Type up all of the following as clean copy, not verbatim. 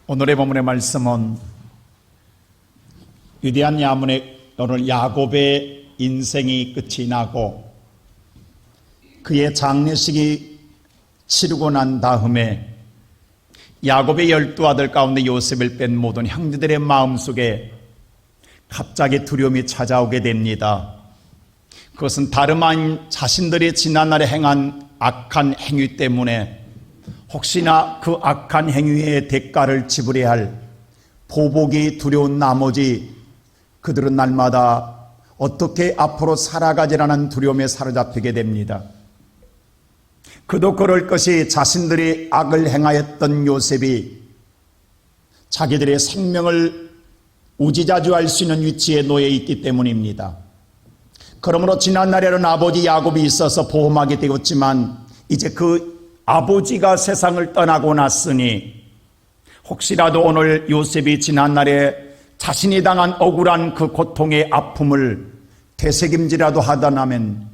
오늘의 본문의 말씀은 위대한 야문의 오늘 야곱의 인생이 끝이 나고 그의 장례식이 치르고 난 다음에 야곱의 12아들 가운데 요셉을 뺀 모든 형제들의 마음속에 갑자기 두려움이 찾아오게 됩니다. 그것은 다름 아닌 자신들이 지난날에 행한 악한 행위 때문에 혹시나 그 악한 행위의 대가를 지불해야 할 보복이 두려운 나머지 그들은 날마다 어떻게 앞으로 살아가지라는 두려움에 사로잡히게 됩니다. 그도 그럴 것이 자신들이 악을 행하였던 요셉이 자기들의 생명을 우지자주할 수 있는 위치에 놓여 있기 때문입니다. 그러므로 지난날에는 아버지 야곱이 있어서 보험하게 되었지만 이제 그 아버지가 세상을 떠나고 났으니 혹시라도 오늘 요셉이 지난날에 자신이 당한 억울한 그 고통의 아픔을 되새김질이라도 하다나면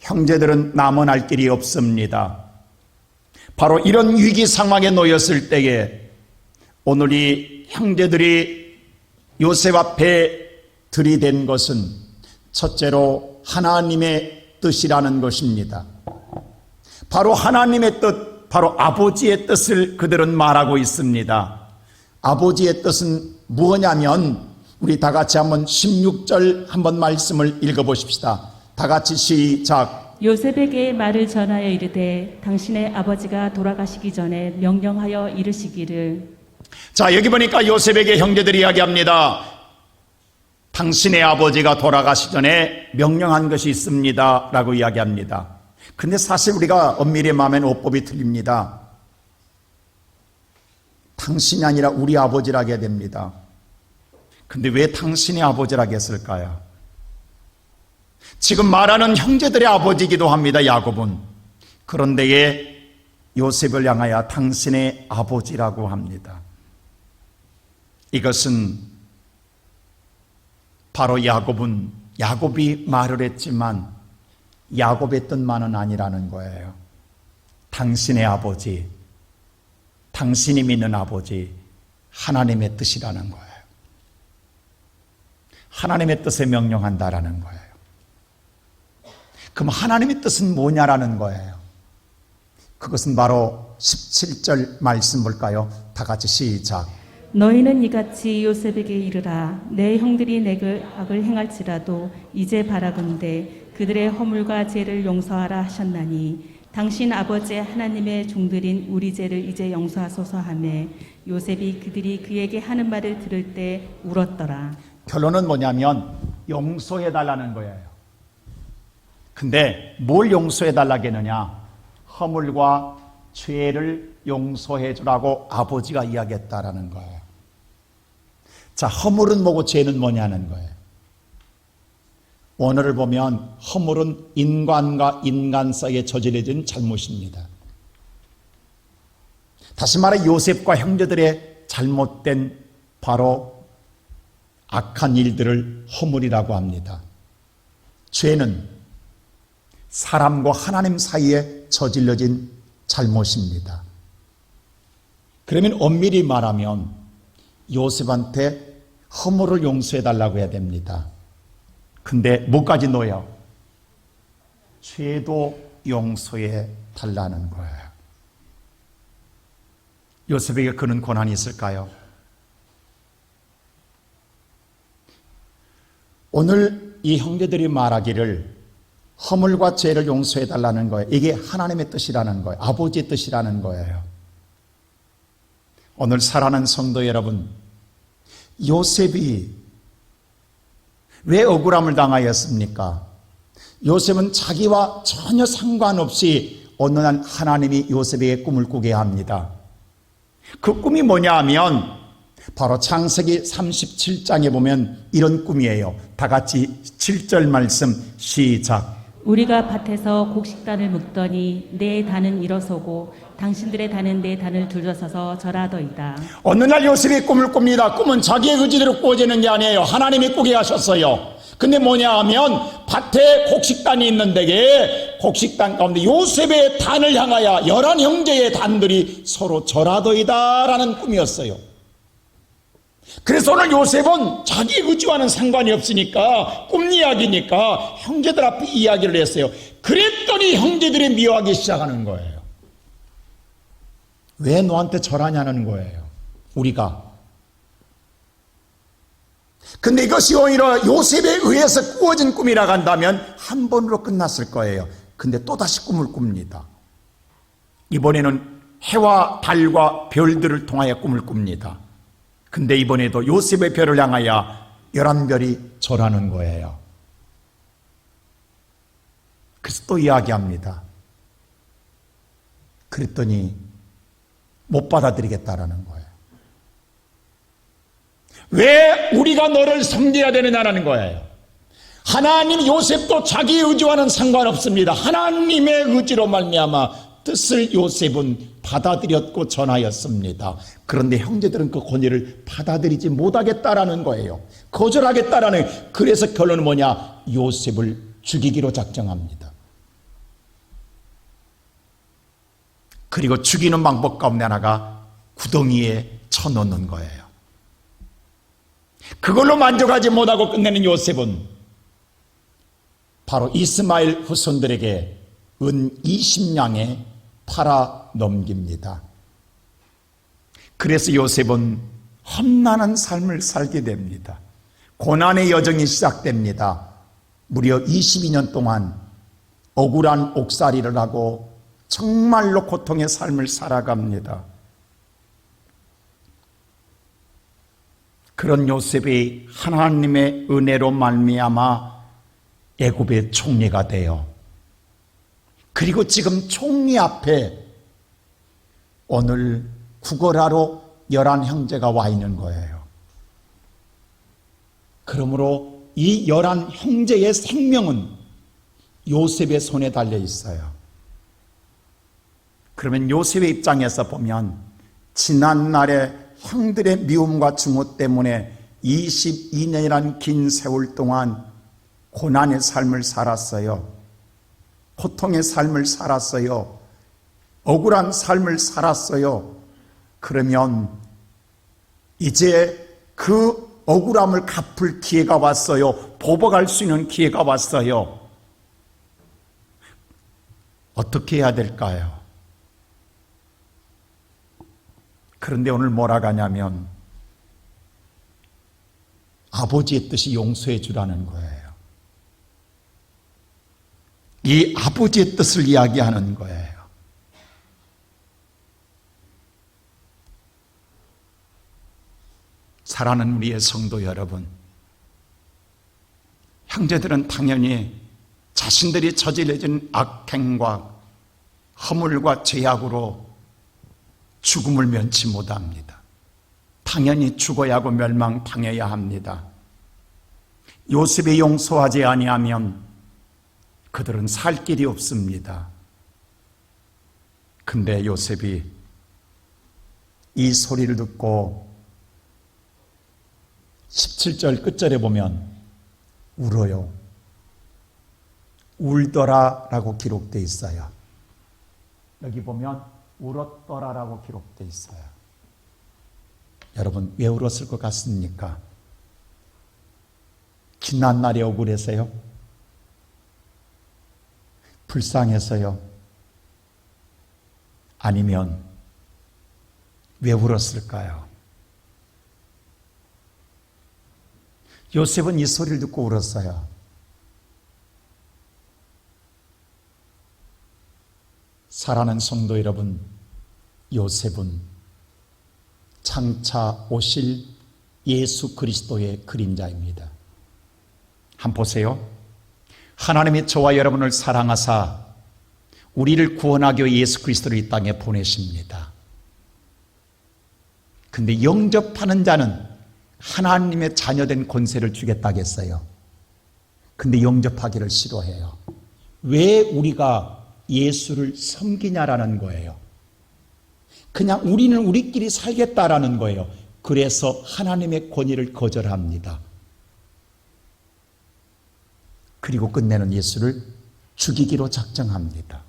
형제들은 남아날 길이 없습니다. 바로 이런 위기 상황에 놓였을 때에 오늘 이 형제들이 요셉 앞에 들이댄 것은 첫째로 하나님의 뜻이라는 것입니다. 바로 하나님의 뜻, 바로 아버지의 뜻을 그들은 말하고 있습니다. 아버지의 뜻은 무엇냐면 우리 다 같이 한번 16절 한번 말씀을 읽어보십시다. 다 같이 시작. 요셉에게 말을 전하여 이르되 당신의 아버지가 돌아가시기 전에 명령하여 이르시기를. 자, 여기 보니까 요셉에게 형제들이 이야기합니다. 당신의 아버지가 돌아가시 전에 명령한 것이 있습니다 라고 이야기합니다. 근데 사실 우리가 엄밀히 말하면 어법이 틀립니다. 당신이 아니라 우리 아버지라고 해야 됩니다. 근데 왜 당신의 아버지라고 했을까요? 지금 말하는 형제들의 아버지이기도 합니다, 야곱은. 그런데 요셉을 향하여 당신의 아버지라고 합니다. 이것은 바로 야곱이 말을 했지만 야곱의 뜻만은 아니라는 거예요. 당신의 아버지, 당신이 믿는 아버지, 하나님의 뜻이라는 거예요. 하나님의 뜻에 명령한다라는 거예요. 그럼 하나님의 뜻은 뭐냐라는 거예요. 그것은 바로 17절 말씀 볼까요? 다 같이 시작. 너희는 이같이 요셉에게 이르라. 내 형들이 내게 악을 행할지라도 이제 바라건대 그들의 허물과 죄를 용서하라 하셨나니 당신 아버지 하나님의 종들인 우리 죄를 이제 용서하소서 하매 요셉이 그들이 그에게 하는 말을 들을 때 울었더라. 결론은 뭐냐면 용서해달라는 거예요. 근데 뭘 용서해달라고 했느냐? 허물과 죄를 용서해주라고 아버지가 이야기했다라는 거예요. 자, 허물은 뭐고 죄는 뭐냐는 거예요. 원어를 보면 허물은 인간과 인간 사이에 저질러진 잘못입니다. 다시 말해 요셉과 형제들의 잘못된 바로 악한 일들을 허물이라고 합니다. 죄는 사람과 하나님 사이에 저질러진 잘못입니다. 그러면 엄밀히 말하면 요셉한테 허물을 용서해달라고 해야 됩니다. 근데 뭐까지 넣어요? 죄도 용서해달라는 거예요. 요셉에게 그런 권한이 있을까요? 오늘 이 형제들이 말하기를 허물과 죄를 용서해달라는 거예요. 이게 하나님의 뜻이라는 거예요. 아버지의 뜻이라는 거예요. 오늘 사랑하는 성도 여러분, 요셉이 왜 억울함을 당하였습니까? 요셉은 자기와 전혀 상관없이 어느 날 하나님이 요셉에게 꿈을 꾸게 합니다. 그 꿈이 뭐냐 하면 바로 창세기 37장에 보면 이런 꿈이에요. 다 같이 7절 말씀 시작. 우리가 밭에서 곡식단을 묶더니 내 단은 일어서고 당신들의 단은 내 단을 둘러서서 절하더이다. 어느 날 요셉이 꿈을 꿉니다. 꿈은 자기의 의지대로 꾸어지는 게 아니에요. 하나님이 꾸게 하셨어요. 근데 뭐냐 하면 밭에 곡식단이 있는데 곡식단 가운데 요셉의 단을 향하여 11 형제의 단들이 서로 절하더이다라는 꿈이었어요. 그래서 오늘 요셉은 자기 의지와는 상관이 없으니까 꿈 이야기니까 형제들 앞에 이야기를 했어요. 그랬더니 형제들이 미워하기 시작하는 거예요. 왜 너한테 절하냐는 거예요, 우리가. 근데 이것이 오히려 요셉에 의해서 꾸어진 꿈이라고 한다면 한 번으로 끝났을 거예요. 근데 또다시 꿈을 꿉니다. 이번에는 해와 달과 별들을 통하여 꿈을 꿉니다. 근데 이번에도 요셉의 별을 향하여 11별이 절하는 거예요. 그래서 또 이야기합니다. 그랬더니 못 받아들이겠다라는 거예요. 왜 우리가 너를 섬겨야 되느냐는 거예요. 하나님, 요셉도 자기 의지와는 상관없습니다. 하나님의 의지로 말미암아 뜻을 요셉은 받아들였고 전하였습니다. 그런데 형제들은 그 권위를 받아들이지 못하겠다라는 거예요. 거절하겠다라는. 그래서 결론은 뭐냐? 요셉을 죽이기로 작정합니다. 그리고 죽이는 방법 가운데 하나가 구덩이에 쳐넣는 거예요. 그걸로 만족하지 못하고 끝내는 요셉은 바로 이스마엘 후손들에게 은 20냥에 팔아 넘깁니다. 그래서 요셉은 험난한 삶을 살게 됩니다. 고난의 여정이 시작됩니다. 무려 22년 동안 억울한 옥살이를 하고 정말로 고통의 삶을 살아갑니다. 그런 요셉이 하나님의 은혜로 말미암아 애굽의 총리가 되어, 그리고 지금 총리 앞에 오늘 구걸하러 11 형제가 와 있는 거예요. 그러므로 이 11 형제의 생명은 요셉의 손에 달려 있어요. 그러면 요셉의 입장에서 보면 지난날에 형들의 미움과 증오 때문에 22년이란 긴 세월 동안 고난의 삶을 살았어요. 고통의 삶을 살았어요. 억울한 삶을 살았어요. 그러면 이제 그 억울함을 갚을 기회가 왔어요. 보복할 수 있는 기회가 왔어요. 어떻게 해야 될까요? 그런데 오늘 뭐라 하냐면 아버지의 뜻이 용서해 주라는 거예요. 이 아버지의 뜻을 이야기하는 거예요. 사랑하는 우리의 성도 여러분, 형제들은 당연히 자신들이 저질러진 악행과 허물과 죄악으로 죽음을 면치 못합니다. 당연히 죽어야 하고 멸망당해야 합니다. 요셉이 용서하지 아니하면 그들은 살 길이 없습니다. 근데 요셉이 이 소리를 듣고 17절 끝절에 보면 울어요. 울더라라고 기록되어 있어요. 여기 보면 울었더라라고 기록되어 있어요. 여러분, 왜 울었을 것 같습니까? 지난날이 억울해서요? 불쌍해서요? 아니면 왜 울었을까요? 요셉은 이 소리를 듣고 울었어요. 사랑하는 성도 여러분, 요셉은 장차 오실 예수 그리스도의 그림자입니다. 한번 보세요. 하나님이 저와 여러분을 사랑하사 우리를 구원하기 위해 예수 그리스도를 이 땅에 보내십니다. 근데 영접하는 자는 하나님의 자녀된 권세를 주겠다겠어요. 근데 영접하기를 싫어해요. 왜 우리가 예수를 섬기냐라는 거예요. 그냥 우리는 우리끼리 살겠다라는 거예요. 그래서 하나님의 권위를 거절합니다. 그리고 끝내는 예수를 죽이기로 작정합니다.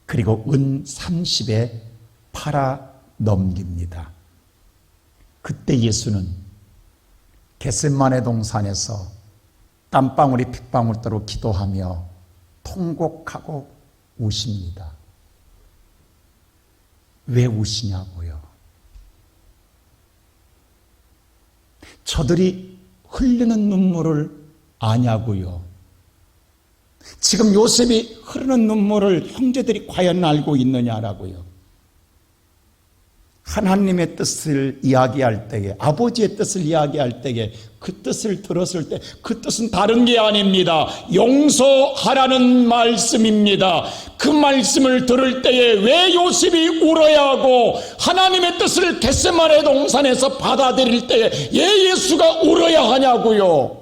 그리고 은 30에 팔아 넘깁니다. 그때 예수는 겟세마네 동산에서 땀방울이 핏방울도록 기도하며 통곡하고 우십니다. 왜 우시냐고요? 저들이 흘리는 눈물을 아냐고요? 지금 요셉이 흐르는 눈물을 형제들이 과연 알고 있느냐라고요? 하나님의 뜻을 이야기할 때에, 아버지의 뜻을 이야기할 때에 그 뜻을 들었을 때 그 뜻은 다른 게 아닙니다. 용서하라는 말씀입니다. 그 말씀을 들을 때에 왜 요셉이 울어야 하고 하나님의 뜻을 겟세마네 동산에서 받아들일 때에 왜 예수가 울어야 하냐고요?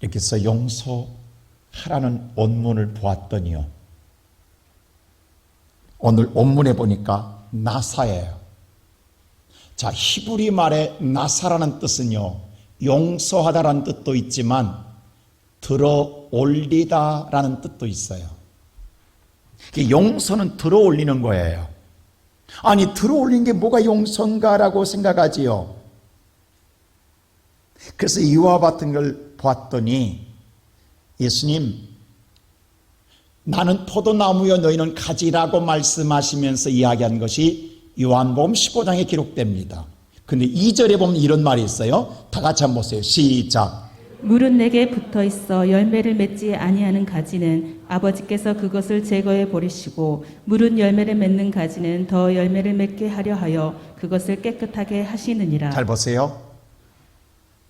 여기서 용서하라는 원문을 보았더니요, 오늘 원문에 보니까 나사예요. 자, 히브리 말에 나사라는 뜻은요, 용서하다라는 뜻도 있지만 들어 올리다라는 뜻도 있어요. 용서는 들어 올리는 거예요. 아니, 들어 올린 게 뭐가 용서인가라고 생각하지요. 그래서 이와 같은 걸 보았더니 예수님, 나는 포도나무여 너희는 가지라고 말씀하시면서 이야기한 것이 요한복음 15장에 기록됩니다. 근데 2절에 보면 이런 말이 있어요. 다 같이 한번 보세요. 시작. 물은 내게 붙어 있어 열매를 맺지 아니하는 가지는 아버지께서 그것을 제거해 버리시고 물은 열매를 맺는 가지는 더 열매를 맺게 하려 하여 그것을 깨끗하게 하시느니라. 잘 보세요.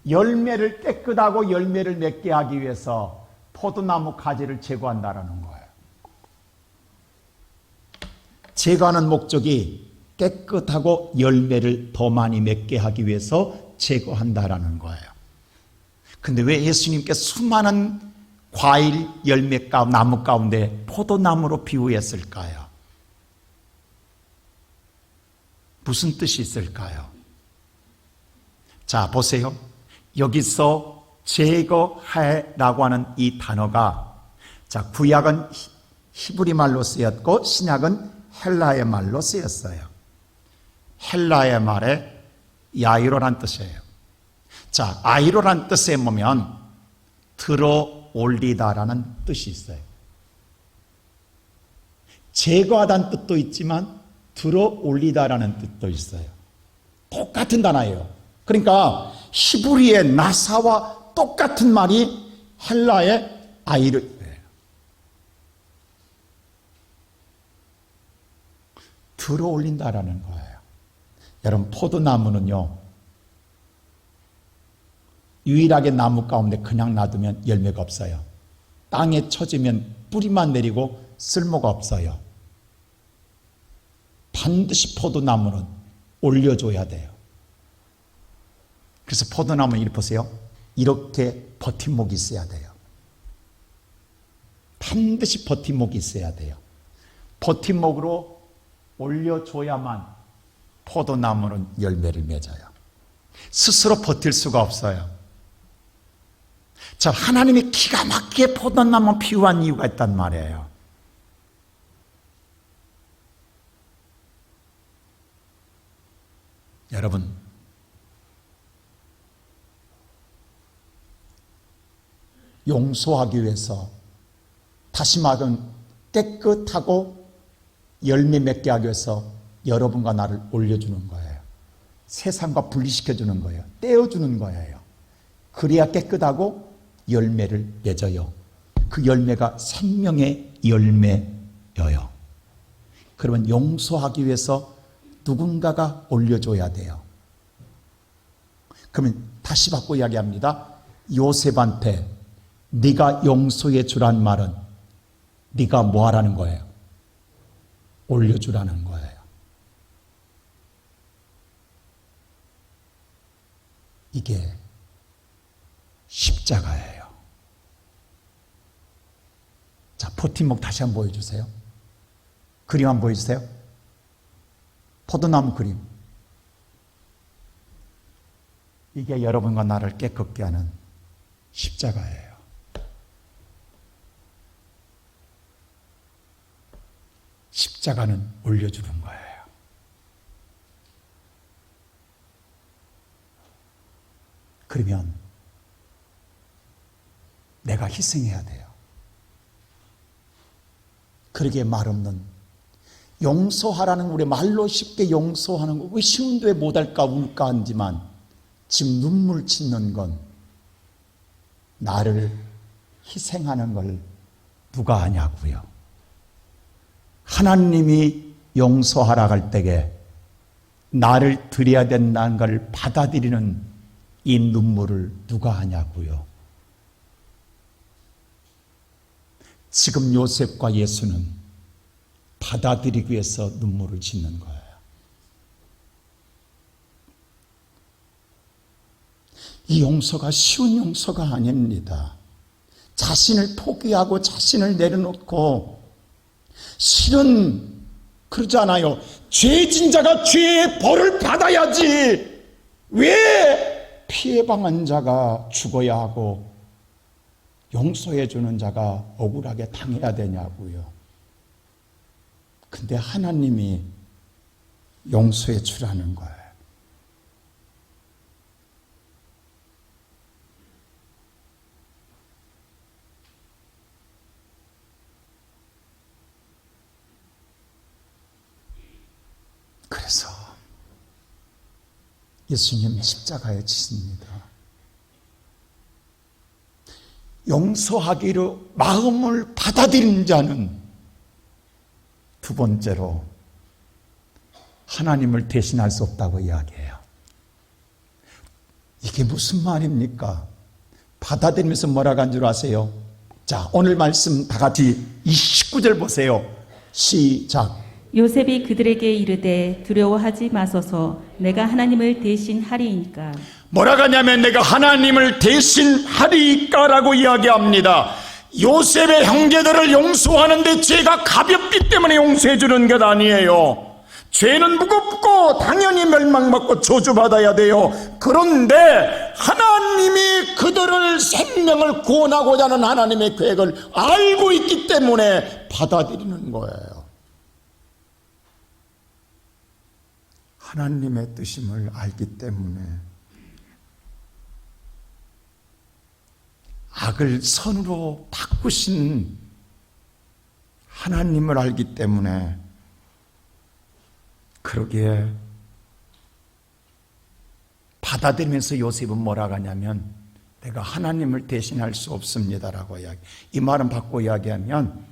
열매를 깨끗하고 열매를 맺게 하기 위해서 포도나무 가지를 제거한다라는 거예요. 제거하는 목적이 깨끗하고 열매를 더 많이 맺게 하기 위해서 제거한다라는 거예요. 근데 왜 예수님께 수많은 과일 열매 나무 가운데 포도나무로 비유했을까요? 무슨 뜻이 있을까요? 자, 보세요. 여기서 제거해라고 하는 이 단어가, 자, 구약은 히브리 말로 쓰였고 신약은 헬라의 말로 쓰였어요. 헬라의 말에 야이로란 뜻이에요. 자, 아이로란 뜻에 보면 들어 올리다라는 뜻이 있어요. 제거하다는 뜻도 있지만 들어 올리다라는 뜻도 있어요. 똑같은 단어예요. 그러니까 히브리의 나사와 똑같은 말이 헬라의 아이로예요. 들어 올린다라는 거예요. 여러분, 포도나무는요, 유일하게 나무 가운데 그냥 놔두면 열매가 없어요. 땅에 쳐지면 뿌리만 내리고 쓸모가 없어요. 반드시 포도나무는 올려줘야 돼요. 그래서 포도나무는 이렇게 보세요. 이렇게 버팀목이 있어야 돼요. 반드시 버팀목이 있어야 돼요. 버팀목으로 올려줘야만 포도나무는 열매를 맺어요. 스스로 버틸 수가 없어요. 자, 하나님이 기가 막히게 포도나무 피우한 이유가 있단 말이에요. 여러분, 용서하기 위해서, 다시 말하면 깨끗하고 열매 맺게 하기 위해서 여러분과 나를 올려주는 거예요. 세상과 분리시켜주는 거예요. 떼어주는 거예요. 그래야 깨끗하고 열매를 맺어요. 그 열매가 생명의 열매여요. 그러면 용서하기 위해서 누군가가 올려줘야 돼요. 그러면 다시 바꿔 이야기합니다. 요셉한테 네가 용서해 주란 말은 네가 뭐 하라는 거예요? 올려주라는 거예요. 이게 십자가예요. 자, 포팀목 다시 한번 보여주세요. 그림 한번 보여주세요. 포도나무 그림. 이게 여러분과 나를 깨끗게 하는 십자가예요. 십자가는 올려주는 거예요. 그러면 내가 희생해야 돼요. 그러기에 말없는 용서하라는 우리 말로 쉽게 용서하는 거 왜 쉬운데 못할까 울까 하지만 지금 눈물 짓는 건 나를 희생하는 걸 누가 하냐고요. 하나님이 용서하라 할 때에 나를 드려야 된다는 걸 받아들이는 이 눈물을 누가 하냐고요. 지금 요셉과 예수는 받아들이기 위해서 눈물을 짓는 거예요. 이 용서가 쉬운 용서가 아닙니다. 자신을 포기하고 자신을 내려놓고 실은 그러잖아요. 죄진 자가 죄의 벌을 받아야지 왜 피해 당한 자가 죽어야 하고 용서해 주는 자가 억울하게 당해야 되냐고요. 근데 하나님이 용서해 주라는 거예요. 그래서 예수님 십자가에 지십니다. 용서하기로 마음을 받아들인 자는 두 번째로 하나님을 대신할 수 없다고 이야기해요. 이게 무슨 말입니까? 받아들이면서 뭐라고 한 줄 아세요? 자, 오늘 말씀 다 같이 29절 보세요. 시작. 요셉이 그들에게 이르되 두려워하지 마소서 내가 하나님을 대신 하리이니까. 뭐라고 하냐면 내가 하나님을 대신 하리이까라고 이야기합니다. 요셉의 형제들을 용서하는데 죄가 가볍기 때문에 용서해 주는 것 아니에요. 죄는 무겁고 당연히 멸망받고 저주받아야 돼요. 그런데 하나님이 그들을 생명을 구원하고자 하는 하나님의 계획을 알고 있기 때문에 받아들이는 거예요. 하나님의 뜻임을 알기 때문에 악을 선으로 바꾸신 하나님을 알기 때문에 그러기에 받아들이면서 요셉은 뭐라고 하냐면 내가 하나님을 대신할 수 없습니다라고 이야기. 이 말은 바꿔 이야기하면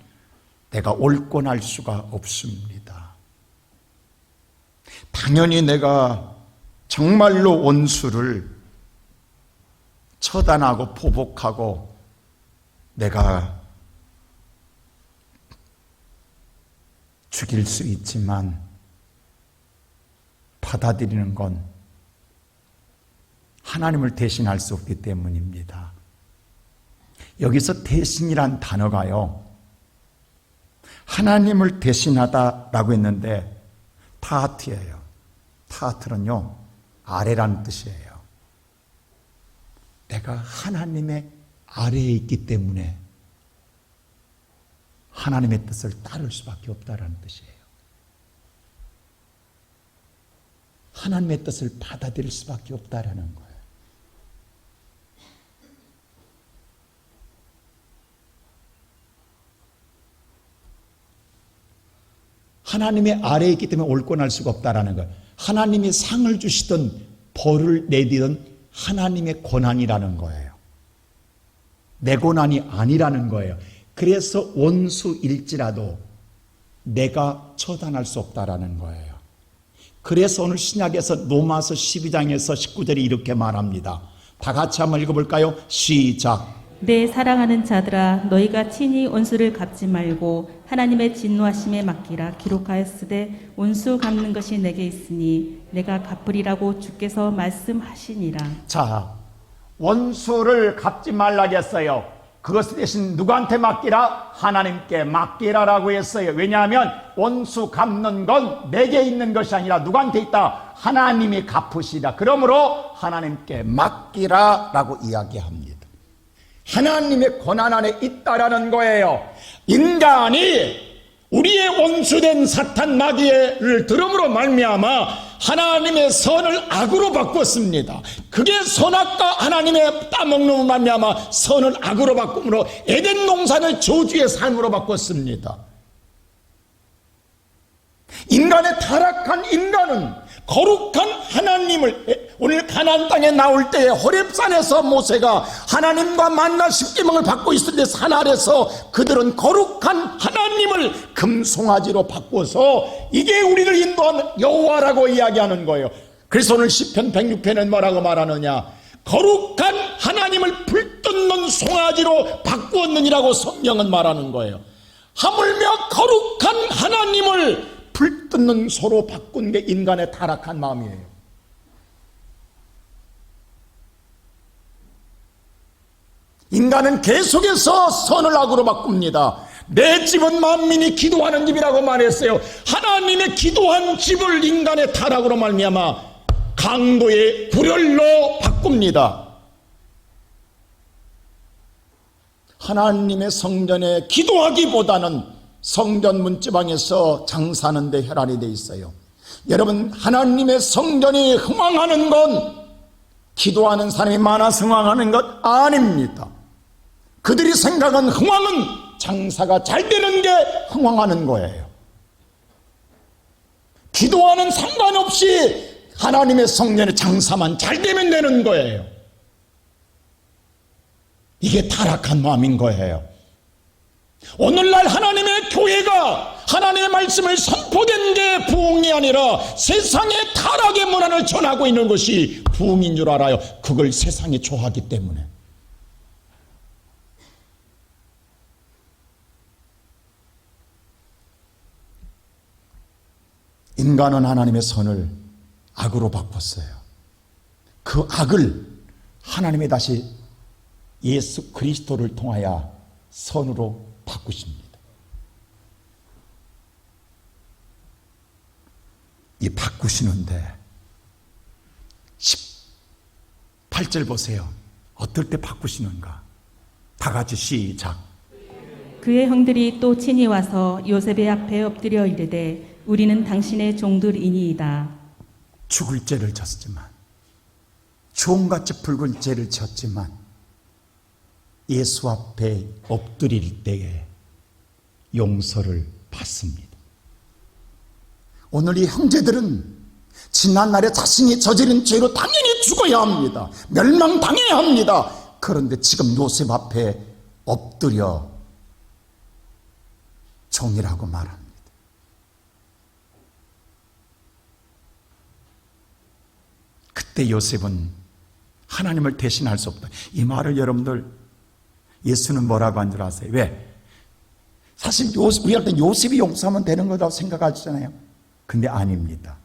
내가 옳고날 수가 없습니다. 당연히 내가 정말로 원수를 처단하고 포복하고 내가 죽일 수 있지만 받아들이는 건 하나님을 대신할 수 없기 때문입니다. 여기서 대신이란 단어가요, 하나님을 대신하다라고 했는데 타하트예요. 타하트는요, 아래라는 뜻이에요. 내가 하나님의 아래에 있기 때문에 하나님의 뜻을 따를 수밖에 없다라는 뜻이에요. 하나님의 뜻을 받아들일 수밖에 없다라는 거예요. 하나님의 아래에 있기 때문에 옳고날 수가 없다라는 거예요. 하나님이 상을 주시든 벌을 내리든 하나님의 권한이라는 거예요. 내 권한이 아니라는 거예요. 그래서 원수일지라도 내가 처단할 수 없다라는 거예요. 그래서 오늘 신약에서 로마서 12장에서 19절이 이렇게 말합니다. 다 같이 한번 읽어볼까요? 시작. 내 사랑하는 자들아 너희가 친히 원수를 갚지 말고 하나님의 진노하심에 맡기라. 기록하였으되 원수 갚는 것이 내게 있으니 내가 갚으리라고 주께서 말씀하시니라. 자, 원수를 갚지 말라고 했어요. 그것 대신 누구한테 맡기라? 하나님께 맡기라라고 했어요. 왜냐하면 원수 갚는 건 내게 있는 것이 아니라 누구한테 있다? 하나님이 갚으시라. 그러므로 하나님께 맡기라라고 이야기합니다. 하나님의 권한 안에 있다라는 거예요. 인간이 우리의 원수된 사탄 마귀를 들음으로 말미암아 하나님의 선을 악으로 바꿨습니다. 그게 선악과 하나님의 따먹는 말미암아 선을 악으로 바꿈으로 에덴 동산을 저주의 삶으로 바꿨습니다. 인간의 타락한 인간은 거룩한 하나님을, 오늘 가나안 땅에 나올 때에 호렙산에서 모세가 하나님과 만나 십계명을 받고 있을 때 산 아래서 그들은 거룩한 하나님을 금송아지로 바꿔서 이게 우리를 인도하는 여호와라고 이야기하는 거예요. 그래서 오늘 시편 106편은 뭐라고 말하느냐, 거룩한 하나님을 불뜯는 송아지로 바꾸었느니라고 성경은 말하는 거예요. 하물며 거룩한 하나님을 불뜯는 소로 바꾼 게 인간의 타락한 마음이에요. 인간은 계속해서 선을 악으로 바꿉니다. 내 집은 만민이 기도하는 집이라고 말했어요. 하나님의 기도한 집을 인간의 타락으로 말미암아 강도의 불혈로 바꿉니다. 하나님의 성전에 기도하기보다는 성전 문지방에서 장사하는 데 혈안이 돼 있어요. 여러분, 하나님의 성전이 흥왕하는 건 기도하는 사람이 많아서 흥왕하는 것 아닙니다. 그들이 생각한 흥왕은 장사가 잘 되는 게 흥왕하는 거예요. 기도하는 상관없이 하나님의 성전의 장사만 잘 되면 되는 거예요. 이게 타락한 마음인 거예요. 오늘날 하나님의 교회가 하나님의 말씀을 선포된 게 부흥이 아니라 세상의 타락의 문화를 전하고 있는 것이 부흥인 줄 알아요. 그걸 세상이 좋아하기 때문에. 인간은 하나님의 선을 악으로 바꿨어요. 그 악을 하나님이 다시 예수 그리스도를 통하여 선으로 바꾸십니다. 이 바꾸시는데 18절 보세요. 어떨 때 바꾸시는가? 다 같이 시작. 그의 형들이 또 친히 와서 요셉의 앞에 엎드려 이르되 우리는 당신의 종들이니이다. 죽을 죄를 졌지만, 종같이 붉은 죄를 졌지만 예수 앞에 엎드릴 때에 용서를 받습니다. 오늘 이 형제들은 지난날에 자신이 저지른 죄로 당연히 죽어야 합니다. 멸망당해야 합니다. 그런데 지금 요셉 앞에 엎드려 종이라고 말합니다. 그때 요셉은 하나님을 대신할 수 없다. 이 말을 여러분들, 예수는 뭐라고 한 줄 아세요? 왜? 사실 우리가 요셉이 용서하면 되는 거라고 생각하잖아요. 근데 아닙니다.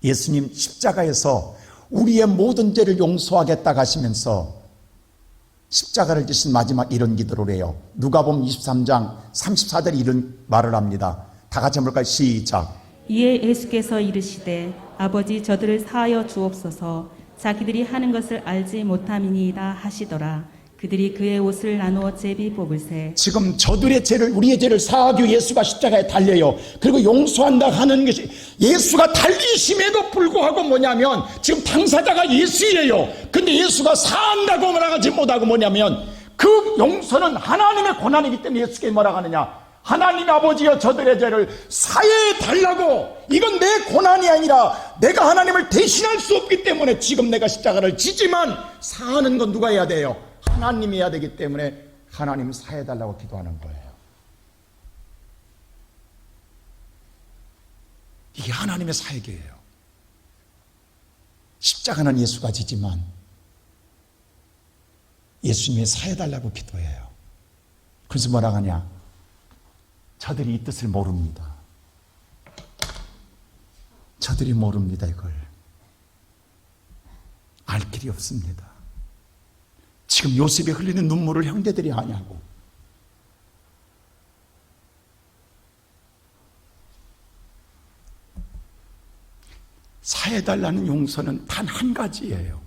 예수님 십자가에서 우리의 모든 죄를 용서하겠다고 하시면서 십자가를 지신 마지막 이런 기도를 해요. 누가복음 23장 34절에 이런 말을 합니다. 다 같이 한번 볼까요? 시작. 이에 예수께서 이르시되 아버지 저들을 사하여 주옵소서 자기들이 하는 것을 알지 못함이니이다 하시더라. 그들이 그의 옷을 나누어 제비 뽑을세. 지금 저들의 죄를, 우리의 죄를 사하기 위해 예수가 십자가에 달려요. 그리고 용서한다 하는 것이, 예수가 달리심에도 불구하고 뭐냐면 지금 당사자가 예수예요. 근데 예수가 사한다고 말하지 못하고 뭐냐면 그 용서는 하나님의 고난이기 때문에 예수께 뭐라고 하느냐, 하나님 아버지여 저들의 죄를 사해 달라고. 이건 내 고난이 아니라 내가 하나님을 대신할 수 없기 때문에 지금 내가 십자가를 지지만 사하는 건 누가 해야 돼요? 하나님이 해야 되기 때문에 하나님 사해달라고 기도하는 거예요. 이게 하나님의 사역이에요. 십자가는 예수가 지지만 예수님이 사해달라고 기도해요. 그래서 뭐라고 하냐, 저들이 이 뜻을 모릅니다. 저들이 모릅니다. 이걸 알 길이 없습니다. 지금 요셉이 흘리는 눈물을 형제들이 아냐고. 사해달라는 용서는 단 한 가지예요.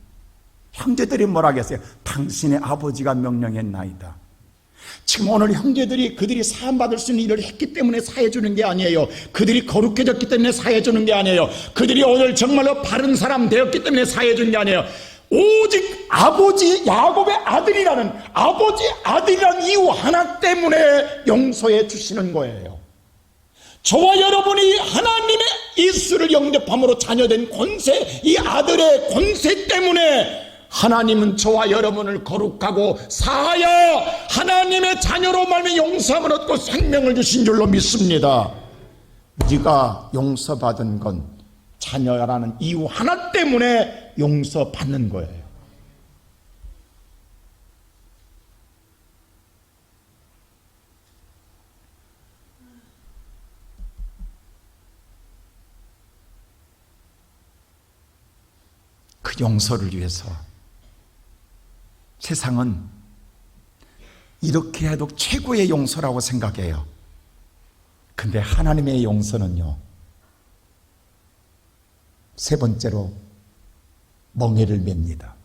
형제들이 뭐라 했어요? 당신의 아버지가 명령했나이다. 지금 오늘 형제들이 그들이 사함받을 수 있는 일을 했기 때문에 사해주는 게 아니에요. 그들이 거룩해졌기 때문에 사해주는 게 아니에요. 그들이 오늘 정말로 바른 사람 되었기 때문에 사해주는 게 아니에요. 오직 아버지 야곱의 아들이라는 이유 하나 때문에 용서해 주시는 거예요. 저와 여러분이 하나님의 예수를 영접함으로 자녀된 권세, 이 아들의 권세 때문에 하나님은 저와 여러분을 거룩하고 사하여 하나님의 자녀로 말미암아 용서함을 얻고 생명을 주신 줄로 믿습니다. 네가 용서받은 건 자녀라는 이유 하나 때문에 용서받는 거예요. 그 용서를 위해서 세상은 이렇게 해도 최고의 용서라고 생각해요. 근데 하나님의 용서는요, 세 번째로 멍에를 맵니다.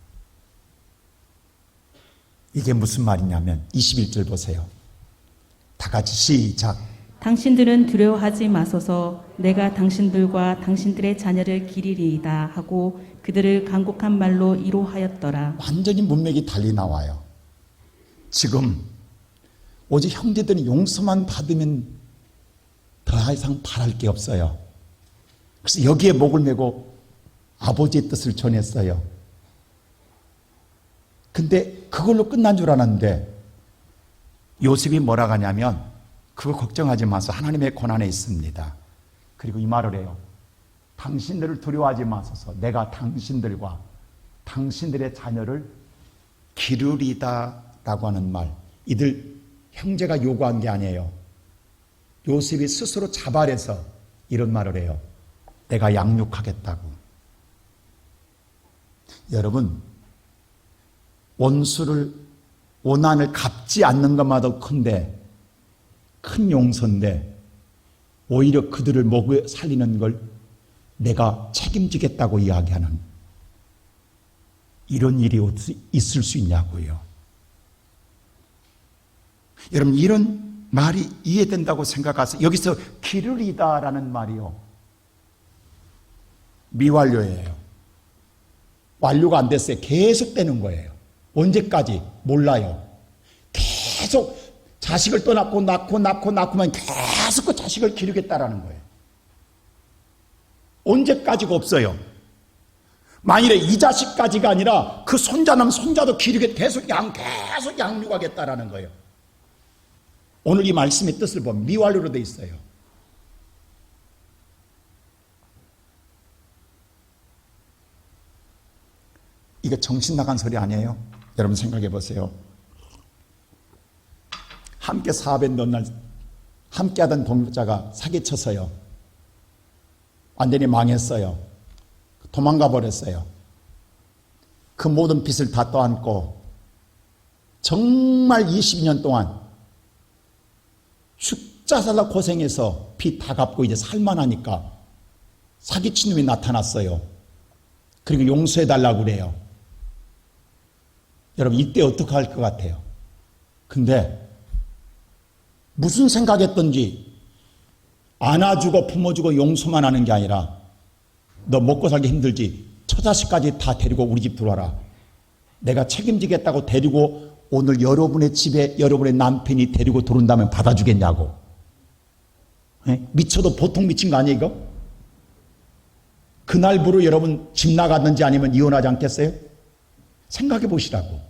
이게 무슨 말이냐면 21절 보세요. 다 같이 시작. 당신들은 두려워하지 마소서. 내가 당신들과 당신들의 자녀를 기리리이다 하고 그들을 간곡한 말로 위로하였더라. 완전히 문맥이 달리 나와요. 지금 오직 형제들은 용서만 받으면 더 이상 바랄 게 없어요. 그래서 여기에 목을 메고 아버지의 뜻을 전했어요. 근데 그걸로 끝난 줄 알았는데 요셉이 뭐라 하냐면 그거 걱정하지 마소. 하나님의 권한에 있습니다. 그리고 이 말을 해요. 당신들을 두려워하지 마소서. 내가 당신들과 당신들의 자녀를 기르리다 라고 하는 말. 이들 형제가 요구한 게 아니에요. 요셉이 스스로 자발해서 이런 말을 해요. 내가 양육하겠다고. 여러분, 원한을 갚지 않는 것마다 큰 용서인데 오히려 그들을 먹여 살리는 걸 내가 책임지겠다고 이야기하는 이런 일이 있을 수 있냐고요. 여러분, 이런 말이 이해된다고 생각하세요? 여기서 기르리다라는 말이요, 미완료예요. 완료가 안 됐어요. 계속 되는 거예요. 언제까지? 몰라요. 계속 자식을 또 낳고만 계속 그 자식을 기르겠다라는 거예요. 언제까지가 없어요. 만일에 이 자식까지가 아니라 그 손자남 손자도 기르게 계속 양육하겠다라는 거예요. 오늘 이 말씀의 뜻을 보면 미완료로 되어 있어요. 이거 정신 나간 소리 아니에요? 여러분 생각해 보세요. 함께 사업했던 날 함께하던 동료자가 사기쳐서요, 완전히 망했어요. 도망가 버렸어요. 그 모든 빚을 다 떠안고 정말 20년 동안 죽자 살라 고생해서 빚 다 갚고 이제 살만하니까 사기친 놈이 나타났어요. 그리고 용서해달라고 그래요. 여러분, 이때 어떻게 할 것 같아요? 근데 무슨 생각했던지 안아주고 품어주고 용서만 하는 게 아니라 너 먹고 살기 힘들지? 처자식까지 다 데리고 우리 집 들어와라. 내가 책임지겠다고 데리고 오늘 여러분의 집에 여러분의 남편이 데리고 들어온다면 받아주겠냐고. 미쳐도 보통 미친 거 아니에요 이거? 그날부로 여러분 집 나갔는지 아니면 이혼하지 않겠어요? 생각해 보시라고.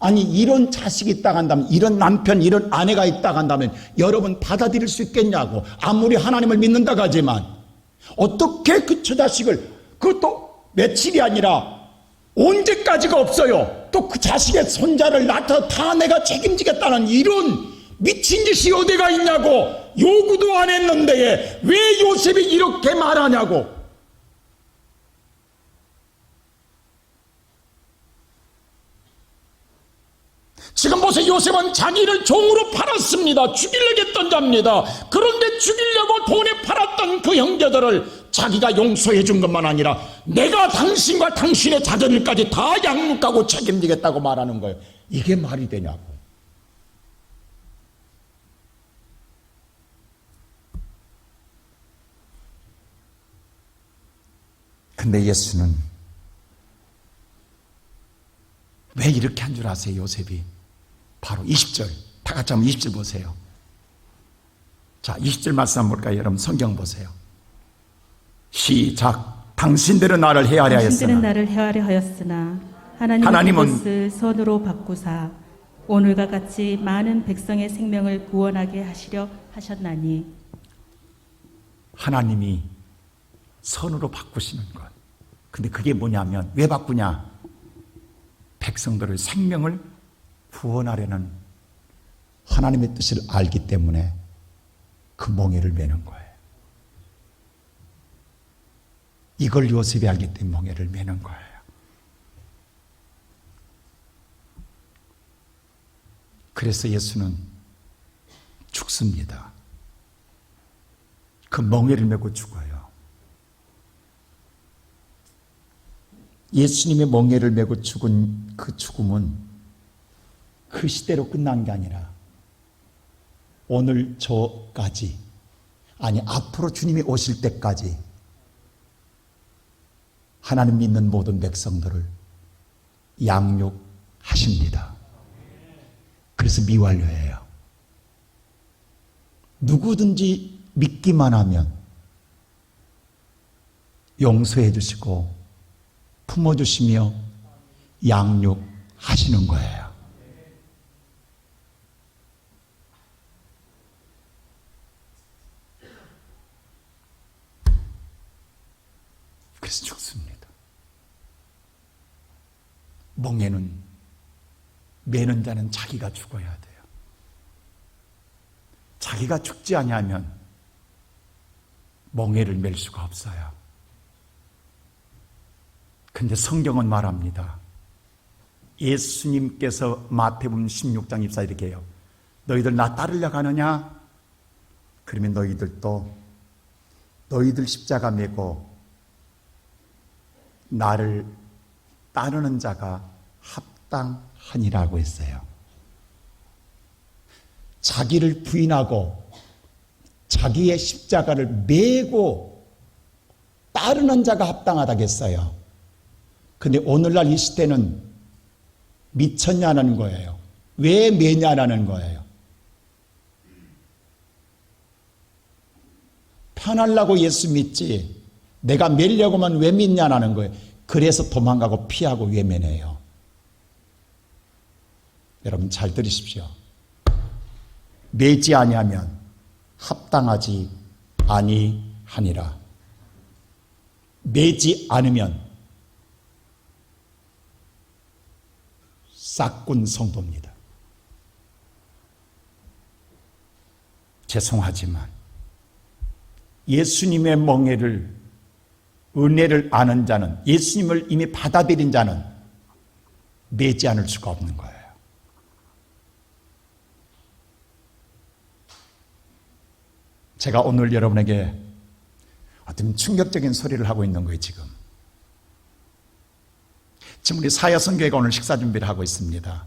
아니, 이런 자식이 있다 한다면, 이런 남편, 이런 아내가 있다 한다면 여러분 받아들일 수 있겠냐고. 아무리 하나님을 믿는다고 하지만 어떻게 그 처자식을, 그것도 며칠이 아니라 언제까지가 없어요. 또 그 자식의 손자를 낳아서 다 내가 책임지겠다는 이런 미친 짓이 어디가 있냐고. 요구도 안 했는데 왜 요셉이 이렇게 말하냐고. 지금 보세요. 요셉은 자기를 종으로 팔았습니다. 죽이려고 했던 자입니다. 그런데 죽이려고 돈에 팔았던 그 형제들을 자기가 용서해 준 것만 아니라 내가 당신과 당신의 자녀들까지 다 양육하고 책임지겠다고 말하는 거예요. 이게 말이 되냐고. 근데 예수는 왜 이렇게 한 줄 아세요? 요셉이 바로 20절, 다 같이 한번 20절 보세요. 자, 20절 말씀 한번 볼까요? 여러분 성경 보세요. 시작. 당신들은 나를 헤아려 당신들은 하였으나 나를 헤아려 하였으나 하나님은 하나님은 그것을 선으로 바꾸사 오늘과 같이 많은 백성의 생명을 구원하게 하시려 하셨나니. 하나님이 선으로 바꾸시는 것. 근데 그게 뭐냐면 왜 바꾸냐? 백성들의 생명을 구원하려는 하나님의 뜻을 알기 때문에 그 멍에를 매는 거예요. 이걸 요셉이 알기 때문에 멍에를 매는 거예요. 그래서 예수는 죽습니다. 그 멍에를 메고 죽어요. 예수님의 멍에를 메고 죽은 그 죽음은 그 시대로 끝난 게 아니라 오늘 저까지, 아니 앞으로 주님이 오실 때까지 하나님 믿는 모든 백성들을 양육하십니다. 그래서 미완료예요. 누구든지 믿기만 하면 용서해 주시고 품어주시며 양육하시는 거예요. 그래서 죽습니다. 멍에는 매는 자는 자기가 죽어야 돼요. 자기가 죽지 아니하면 멍에를 맬 수가 없어요. 근데 성경은 말합니다. 예수님께서 마태복음 16장 24 이렇게 해요. 너희들 나 따르려 가느냐? 그러면 너희들도 너희들 십자가 메고 나를 따르는 자가 합당하니라고 했어요. 자기를 부인하고 자기의 십자가를 메고 따르는 자가 합당하다겠어요. 근데 오늘날 이 시대는 미쳤냐는 거예요. 왜 매냐라는 거예요. 편하려고 예수 믿지 내가 매려고만 왜 믿냐라는 거예요. 그래서 도망가고 피하고 외면해요. 여러분 잘 들으십시오. 매지 아니하면 합당하지 아니하니라. 매지 않으면 싹군 성도입니다. 죄송하지만 예수님의 멍에를 은혜를 아는 자는, 예수님을 이미 받아들인 자는 매지 않을 수가 없는 거예요. 제가 오늘 여러분에게 어떤 충격적인 소리를 하고 있는 거예요. 지금 우리 사야성교회가 오늘 식사 준비를 하고 있습니다.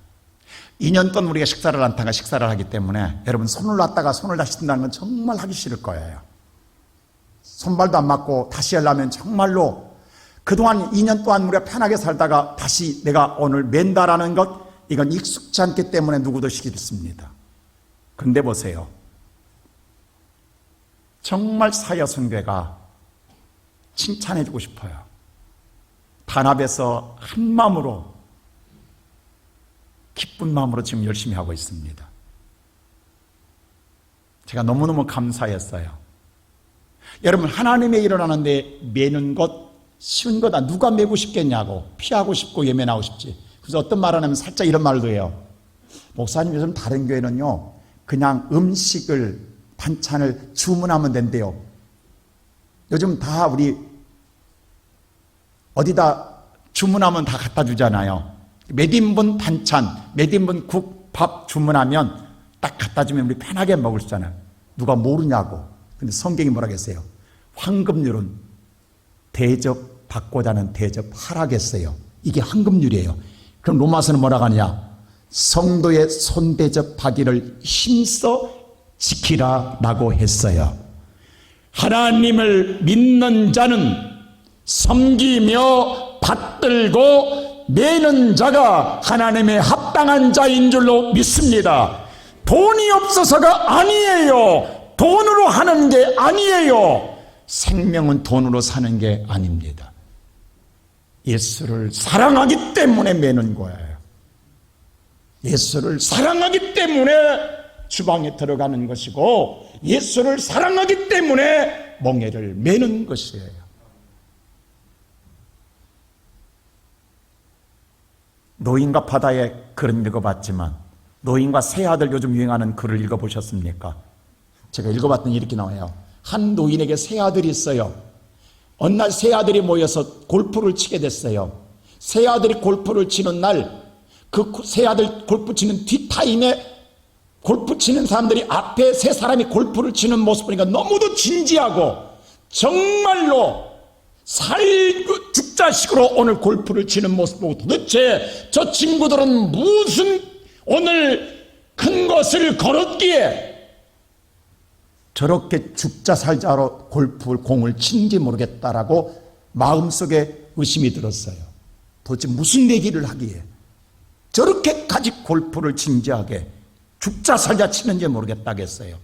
2년 동안 우리가 식사를 안다가 식사를 하기 때문에 여러분 손을 놨다가 손을 다시 든다는 건 정말 하기 싫을 거예요. 손발도 안 맞고 다시 하려면 정말로 그동안 2년 동안 우리가 편하게 살다가 다시 내가 오늘 맨다라는 것, 이건 익숙치 않기 때문에 누구도 싫습니다. 그런데 보세요. 정말 사야성교회가 칭찬해주고 싶어요. 단합에서 한 마음으로 기쁜 마음으로 지금 열심히 하고 있습니다. 제가 너무너무 감사했어요. 여러분 하나님의 일어나는데 매는 것 쉬운 거다. 누가 매고 싶겠냐고. 피하고 싶고 외면하고 싶지. 그래서 어떤 말을 하면 살짝 이런 말도 해요. 목사님 요즘 다른 교회는요 그냥 음식을 반찬을 주문하면 된대요. 요즘 다 우리 어디다 주문하면 다 갖다 주잖아요. 몇 인분 반찬, 몇 인분 국, 밥 주문하면 딱 갖다 주면 우리 편하게 먹을 수 있잖아요. 누가 모르냐고. 근데 성경이 뭐라고 했어요? 황금률은 대접받고자 하는 대접 하라겠어요. 이게 황금률이에요. 그럼 로마서는 뭐라고 하느냐? 성도의 손대접하기를 힘써 지키라라고 했어요. 하나님을 믿는 자는 섬기며 받들고 매는 자가 하나님의 합당한 자인 줄로 믿습니다. 돈이 없어서가 아니에요. 돈으로 하는 게 아니에요. 생명은 돈으로 사는 게 아닙니다. 예수를 사랑하기 때문에 매는 거예요. 예수를 사랑하기 때문에 주방에 들어가는 것이고, 예수를 사랑하기 때문에 멍에를 매는 것이에요. 노인과 바다의 글은 읽어봤지만, 노인과 새 아들 요즘 유행하는 글을 읽어보셨습니까? 제가 읽어봤더니 이렇게 나와요. 한 노인에게 새 아들이 있어요. 어느 날 새 아들이 모여서 골프를 치게 됐어요. 새 아들이 골프를 치는 날, 그 새 아들 골프 치는 뒷타임에 골프 치는 사람들이 앞에 세 사람이 골프를 치는 모습 보니까 너무도 진지하고 정말로 살고 죽자식으로 오늘 골프를 치는 모습 보고, 도대체 저 친구들은 무슨 오늘 큰 것을 걸었기에 저렇게 죽자 살자로 골프 공을 친지 모르겠다라고 마음속에 의심이 들었어요. 도대체 무슨 내기를 하기에 저렇게까지 골프를 진지하게 죽자 살자 치는지 모르겠다겠어요.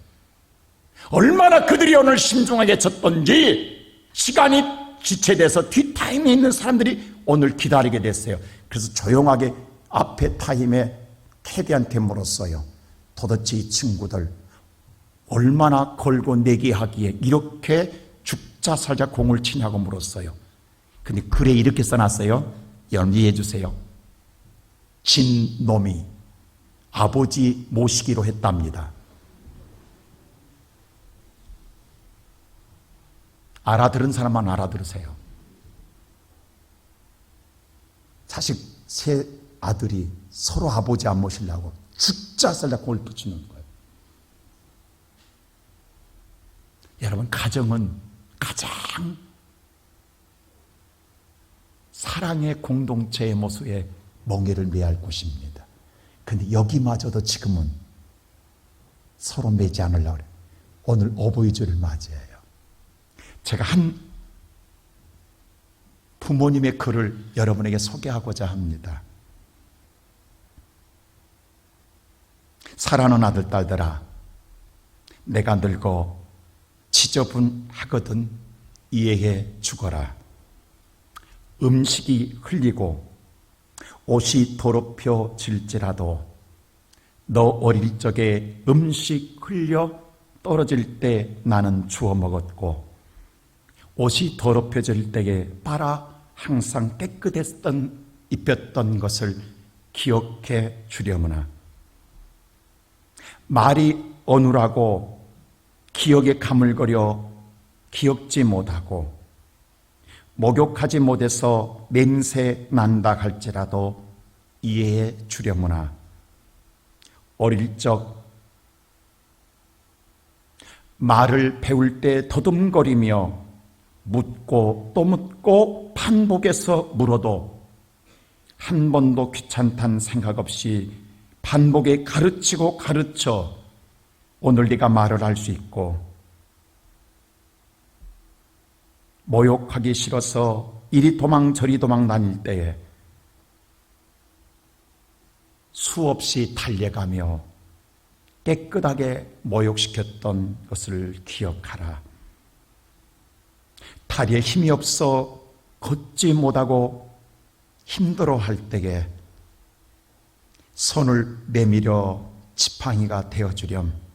얼마나 그들이 오늘 신중하게 쳤던지 시간이 지체돼서 뒷타임에 있는 사람들이 오늘 기다리게 됐어요. 그래서 조용하게 앞에 타임에 캐디한테 물었어요. 도대체 이 친구들 얼마나 걸고 내기하기에 이렇게 죽자 살자 공을 치냐고 물었어요. 근데 글에 이렇게 써놨어요. 여러분 이해해 주세요. 진 놈이 아버지 모시기로 했답니다. 알아들은 사람만 알아들으세요. 자식 세 아들이 서로 아버지 안 모시려고 죽자 살자 골프 치는 거예요. 여러분, 가정은 가장 사랑의 공동체의 모습에 멍에를 매야 할 곳입니다. 근데 여기마저도 지금은 서로 매지 않으려고 그래요. 오늘 어버이주를 맞이해요. 제가 한 부모님의 글을 여러분에게 소개하고자 합니다. 사랑하는 아들, 딸들아, 내가 늙어 지저분하거든 이해해 주거라. 음식이 흘리고 옷이 더럽혀질지라도 너 어릴 적에 음식 흘려 떨어질 때 나는 주워 먹었고, 옷이 더럽혀질 때에 빨아 항상 깨끗했던 입혔던 것을 기억해 주려무나. 말이 어눌하고 기억에 가물거려 기억지 못하고 목욕하지 못해서 냄새 난다 할지라도 이해해 주려무나. 어릴 적 말을 배울 때 더듬거리며 묻고 또 묻고 반복해서 물어도 한 번도 귀찮다는 생각 없이 반복에 가르치고 가르쳐 오늘 네가 말을 할 수 있고, 모욕하기 싫어서 이리 도망 저리 도망 다닐 때에 수없이 달려가며 깨끗하게 모욕시켰던 것을 기억하라. 다리에 힘이 없어 걷지 못하고 힘들어할 때에 손을 내밀어 지팡이가 되어주렴.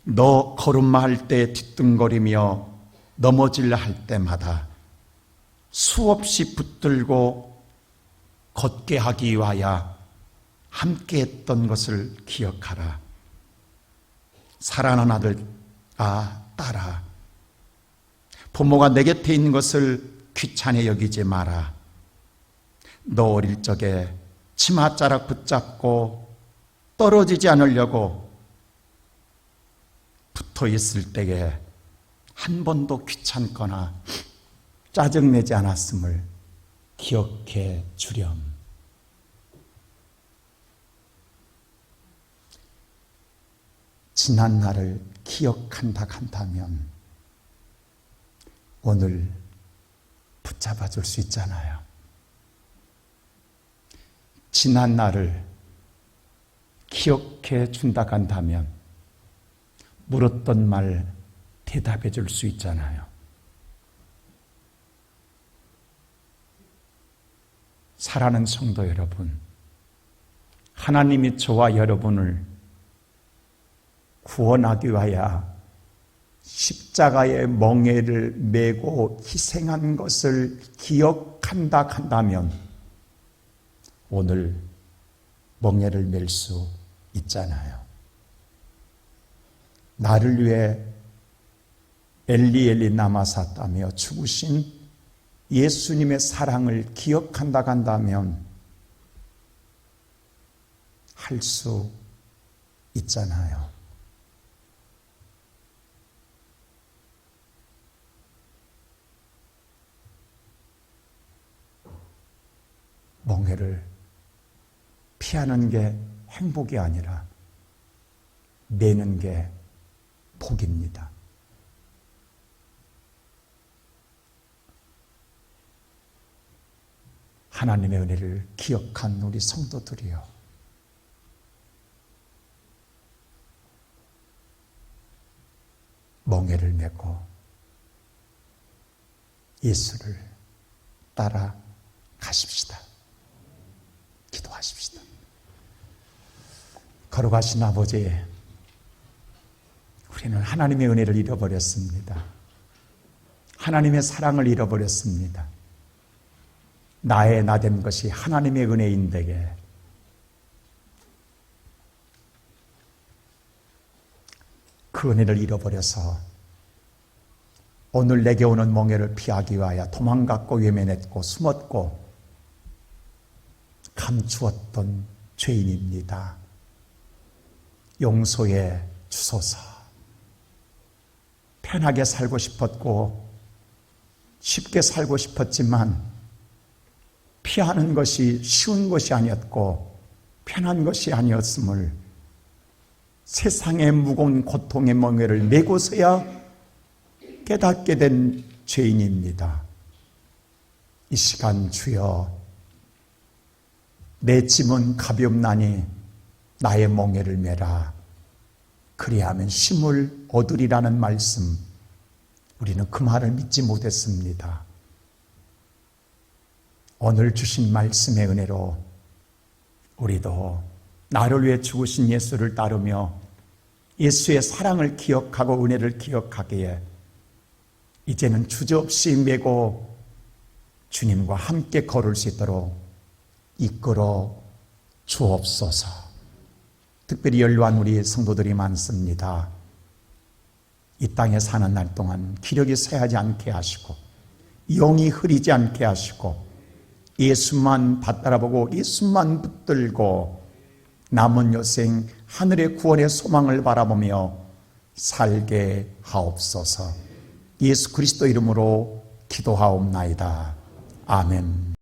너 걸음마 할 때 뒤뚱거리며 넘어질라 할 때마다 수없이 붙들고 걷게 하기 위하여 함께 했던 것을 기억하라. 사랑하는 아들, 딸아, 부모가 내 곁에 있는 것을 귀찮게 여기지 마라. 너 어릴 적에 치맛자락 붙잡고 떨어지지 않으려고 붙어 있을 때에 한 번도 귀찮거나 짜증내지 않았음을 기억해 주렴. 지난 날을 기억한다 한다면 오늘 붙잡아 줄 수 있잖아요. 지난 날을 기억해 준다 한다면 물었던 말 대답해 줄 수 있잖아요. 사랑하는 성도 여러분, 하나님이 저와 여러분을 구원하기 위하여 십자가의 멍에를 메고 희생한 것을 기억한다 한다면 오늘 멍에를 맬 수 있잖아요. 나를 위해 엘리 엘리 라마 사바사다며 죽으신 예수님의 사랑을 기억한다 한다면 할 수 있잖아요. 멍해를 피하는 게 행복이 아니라 내는 게 복입니다. 하나님의 은혜를 기억한 우리 성도들이요, 멍에를 메고 예수를 따라 가십시다. 기도하십시다. 걸어가신 아버지, 우리는 하나님의 은혜를 잃어버렸습니다. 하나님의 사랑을 잃어버렸습니다. 나의 나된 것이 하나님의 은혜인데게 그 은혜를 잃어버려서 오늘 내게 오는 멍에를 피하기 위하여 도망갔고 외면했고 숨었고 감추었던 죄인입니다. 용서해 주소서. 편하게 살고 싶었고 쉽게 살고 싶었지만 피하는 것이 쉬운 것이 아니었고 편한 것이 아니었음을 세상의 무거운 고통의 멍에를 메고서야 깨닫게 된 죄인입니다. 이 시간 주여, 내 짐은 가볍나니 나의 멍에를 메라. 그리하면 쉼을 얻으리라는 말씀, 우리는 그 말을 믿지 못했습니다. 오늘 주신 말씀의 은혜로 우리도 나를 위해 죽으신 예수를 따르며 예수의 사랑을 기억하고 은혜를 기억하기에 이제는 주저없이 메고 주님과 함께 걸을 수 있도록 이끌어 주옵소서. 특별히 연로한 우리 성도들이 많습니다. 이 땅에 사는 날 동안 기력이 쇠하지 않게 하시고 영이 흐리지 않게 하시고 예수만 받들어보고 예수만 붙들고 남은 여생 하늘의 구원의 소망을 바라보며 살게 하옵소서. 예수 그리스도 이름으로 기도하옵나이다. 아멘.